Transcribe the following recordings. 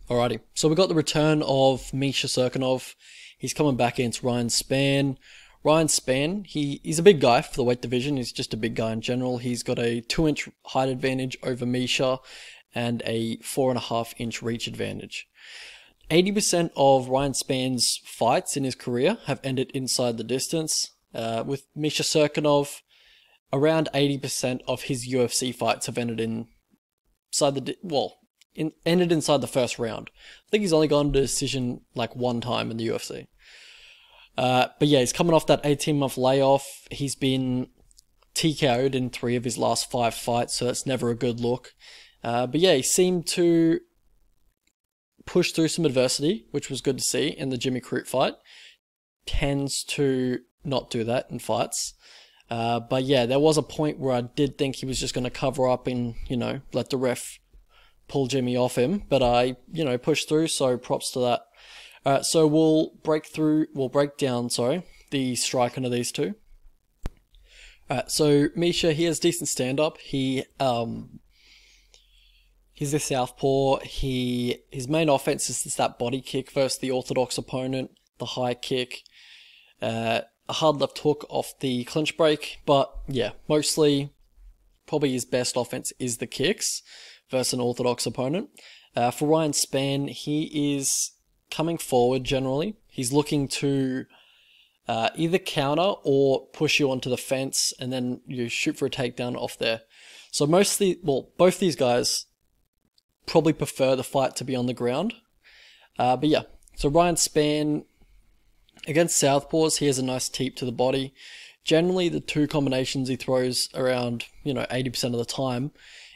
Alrighty, so we got the return of Misha Cirkunov. He's coming back against Ryan Spann. Ryan Spann, he's a big guy for the weight division. He's just a big guy in general. He's got a 2-inch height advantage over Misha and a 4.5-inch reach advantage. 80% of Ryan Spann's fights in his career have ended inside the distance. With Misha Cirkunov, around 80% of his UFC fights have ended ended inside the first round. I think he's only gone to decision like one time in the UFC. But yeah, he's coming off that 18-month layoff. He's been TKO'd in 3 of his last 5 fights, so that's never a good look. But yeah, he seemed to push through some adversity, which was good to see in the Jimmy Crute fight. Tends to not do that in fights. But yeah, there was a point where I did think he was just going to cover up and, let the ref pull Jimmy off him. But I, pushed through, so props to that. Alright, so we'll break down the striking of these two. Alright, so Misha, he has decent stand-up. He's a southpaw. His main offense is just that body kick versus the orthodox opponent, the high kick, a hard left hook off the clinch break. But yeah, mostly probably his best offense is the kicks versus an orthodox opponent. For Ryan Spann, he is coming forward generally. He's looking to either counter or push you onto the fence and then you shoot for a takedown off there. So both these guys probably prefer the fight to be on the ground. But yeah, so Ryan Spann against southpaws, he has a nice teep to the body. Generally, the two combinations he throws around, 80% of the time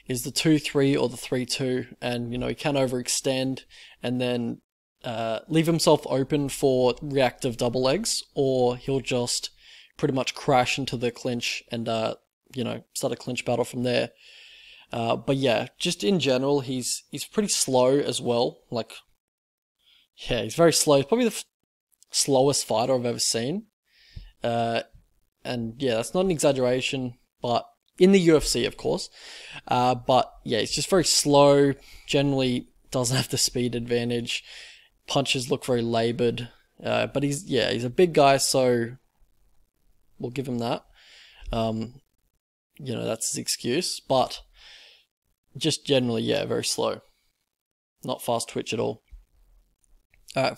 is the 2-3 or the 3-2, and he can overextend and then leave himself open for reactive double legs, or he'll just pretty much crash into the clinch and start a clinch battle from there. But yeah, just in general, he's pretty slow as well. He's very slow. He's probably the slowest fighter I've ever seen. And yeah, that's not an exaggeration, but in the UFC, of course. But yeah, he's just very slow. Generally, doesn't have the speed advantage. Punches look very labored. But he's a big guy, so we'll give him that. That's his excuse. But just generally, very slow. Not fast twitch at all.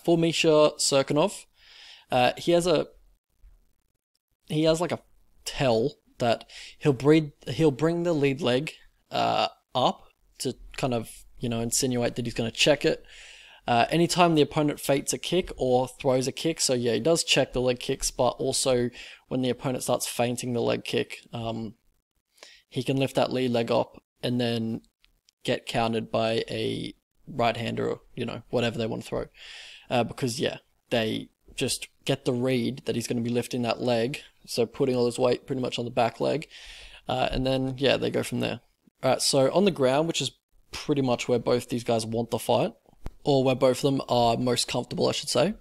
For Misha Cirkunov, he has like a tell that he'll bring the lead leg up to kind of insinuate that he's going to check it. Anytime the opponent feints a kick or throws a kick, so yeah, he does check the leg kicks, but also when the opponent starts feinting the leg kick, he can lift that lead leg up and then get countered by a right hander or whatever they want to throw, because yeah, they just get the read that he's going to be lifting that leg, so putting all his weight pretty much on the back leg, and then yeah, they go from there. Alright, so on the ground, which is pretty much where both these guys want the fight, or where both of them are most comfortable, I should say.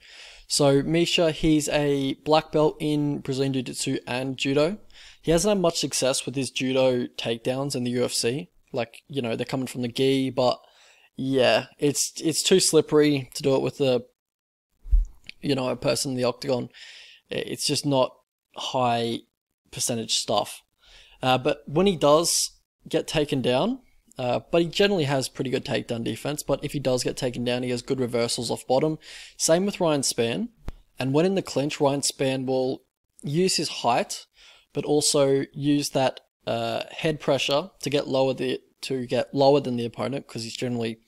So Misha, he's a black belt in Brazilian Jiu-Jitsu and Judo. He hasn't had much success with his Judo takedowns in the UFC. They're coming from the gi, but yeah, it's too slippery to do it with a person in the octagon. It's just not high percentage stuff. But when he does get taken down, but he generally has pretty good takedown defense, but if he does get taken down, he has good reversals off bottom. Same with Ryan Spann. And when in the clinch, Ryan Spann will use his height, but also use that head pressure to get lower than the opponent, because he's generally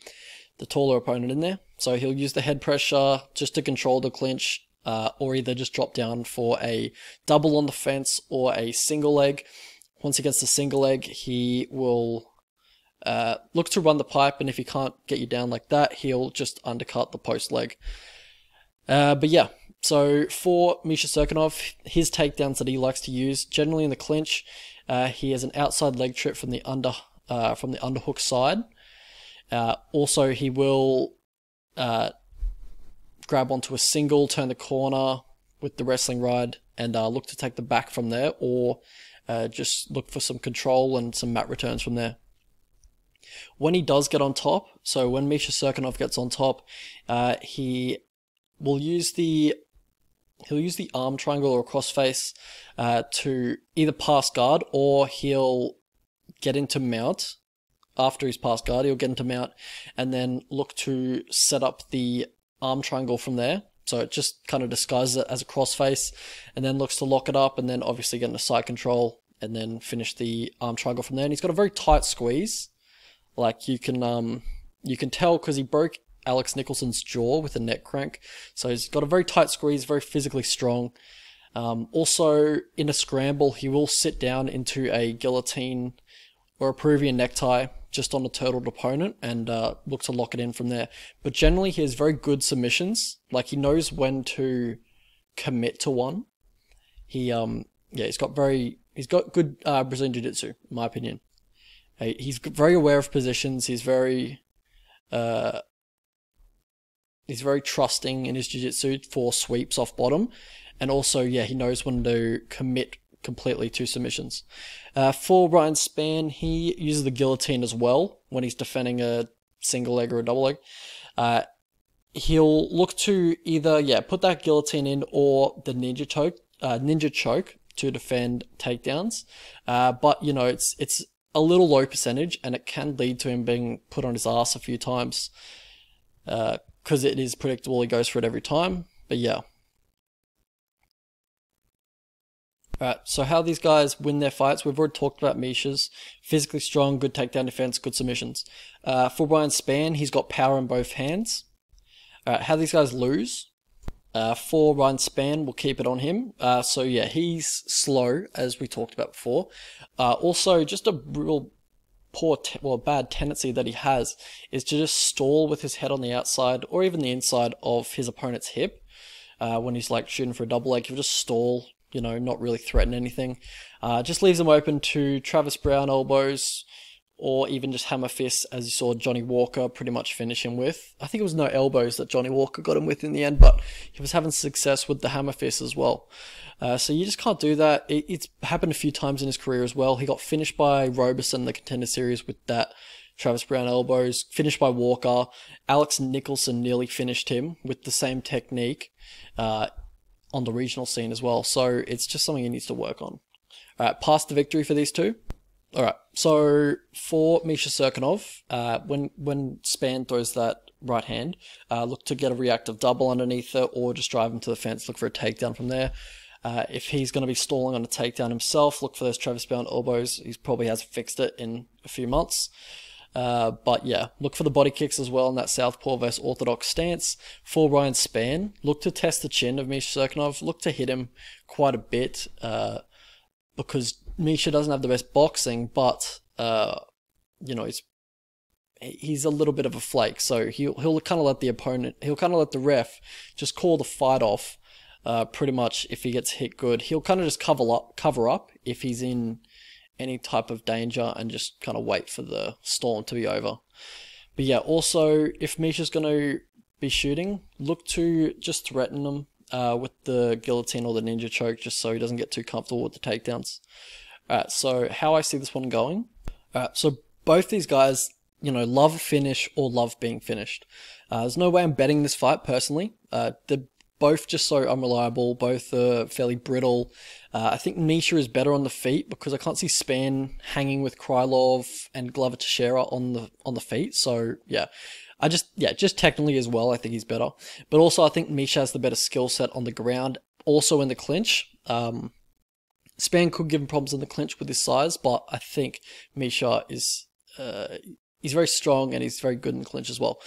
the taller opponent in there. So he'll use the head pressure just to control the clinch, or either just drop down for a double on the fence or a single leg. Once he gets the single leg, he will look to run the pipe, and if he can't get you down like that, he'll just undercut the post leg. But yeah, so for Misha Cirkunov, his takedowns that he likes to use, generally in the clinch, he has an outside leg trip from the underhook side. Also, he will grab onto a single, turn the corner with the wrestling ride, and look to take the back from there, or just look for some control and some mat returns from there. When he does get on top, so when Misha Cirkunov gets on top, he will use the arm triangle or crossface to either pass guard, or he'll get into mount. After he's passed guard, he'll get into mount and then look to set up the arm triangle from there. So it just kind of disguises it as a crossface and then looks to lock it up, and then obviously get into side control and then finish the arm triangle from there. And he's got a very tight squeeze. Like you can tell because he broke Alex Nicholson's jaw with a neck crank. So he's got a very tight squeeze, very physically strong. Also, in a scramble, he will sit down into a guillotine or a Peruvian necktie just on a turtled opponent and look to lock it in from there. But generally, he has very good submissions. Like, he knows when to commit to one. He's got good Brazilian Jiu-Jitsu, in my opinion. He's very aware of positions. He's very trusting in his jiu-jitsu for sweeps off bottom. And also, he knows when to commit completely to submissions. For Ryan Spann, he uses the guillotine as well when he's defending a single leg or a double leg. He'll look to either, put that guillotine in or the ninja choke to defend takedowns. But, it's a little low percentage, and it can lead to him being put on his ass a few times. Because it is predictable, he goes for it every time. But yeah. Alright, so how these guys win their fights, we've already talked about Misha's. Physically strong, good takedown defense, good submissions. For Ryan Spann, he's got power in both hands. Alright, how these guys lose. For Ryan Spann, we'll keep it on him. He's slow, as we talked about before. Also, just a real bad tendency that he has is to just stall with his head on the outside or even the inside of his opponent's hip. When he's like shooting for a double leg, he'll just stall, not really threaten anything. Just leaves him open to Travis Brown elbows or even just hammer fists, as you saw Johnny Walker pretty much finish him with. I think it was no elbows that Johnny Walker got him with in the end, but he was having success with the hammer fists as well. So you just can't do that. It's happened a few times in his career as well. He got finished by Roberson in the Contender Series with that Travis Brown elbows, finished by Walker. Alex Nicholson nearly finished him with the same technique on the regional scene as well. So it's just something he needs to work on. Alright, past the victory for these two. Alright, so for Misha Cirkunov, when Spann throws that right hand, look to get a reactive double underneath it or just drive him to the fence, look for a takedown from there. If he's going to be stalling on a takedown himself, look for those Travis Brown elbows. He probably hasn't fixed it in a few months. But yeah, look for the body kicks as well in that southpaw versus orthodox stance. For Ryan Spann, look to test the chin of Misha Cirkunov. Look to hit him quite a bit because Misha doesn't have the best boxing, but he's a little bit of a flake. So he'll kind of let the ref just call the fight off. Pretty much if he gets hit good, he'll kind of just cover up if he's in any type of danger and just kind of wait for the storm to be over. But yeah, also if Misha's going to be shooting, look to just threaten him with the guillotine or the ninja choke just so he doesn't get too comfortable with the takedowns. Alright, so how I see this one going. Alright, so both these guys, love a finish or love being finished. There's no way I'm betting this fight personally. They're both just so unreliable, both are fairly brittle. I think Misha is better on the feet because I can't see Spann hanging with Krylov and Glover Teixeira on the feet. So yeah, just technically as well, I think he's better. But also I think Misha has the better skill set on the ground, also in the clinch. Spann could give him problems in the clinch with his size, but I think Misha is he's very strong and he's very good in the clinch as well.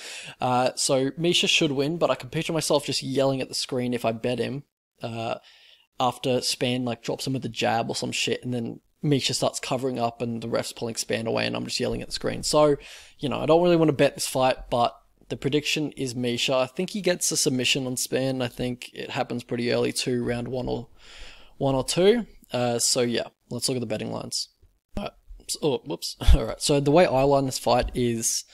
So Misha should win, but I can picture myself just yelling at the screen if I bet him after Spann drops him with a jab or some shit, and then Misha starts covering up and the ref's pulling Spann away and I'm just yelling at the screen. So, I don't really want to bet this fight, but the prediction is Misha. I think he gets a submission on Spann. I think it happens pretty early too, round one or two. So yeah, let's look at the betting lines. Alright, so the way I line this fight is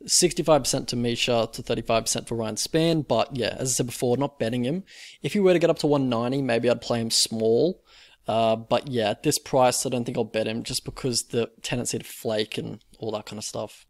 65% to Misha to 35% for Ryan Spann, but yeah, as I said before, not betting him. If he were to get up to 190, maybe I'd play him small. But yeah, at this price, I don't think I'll bet him just because the tendency to flake and all that kind of stuff.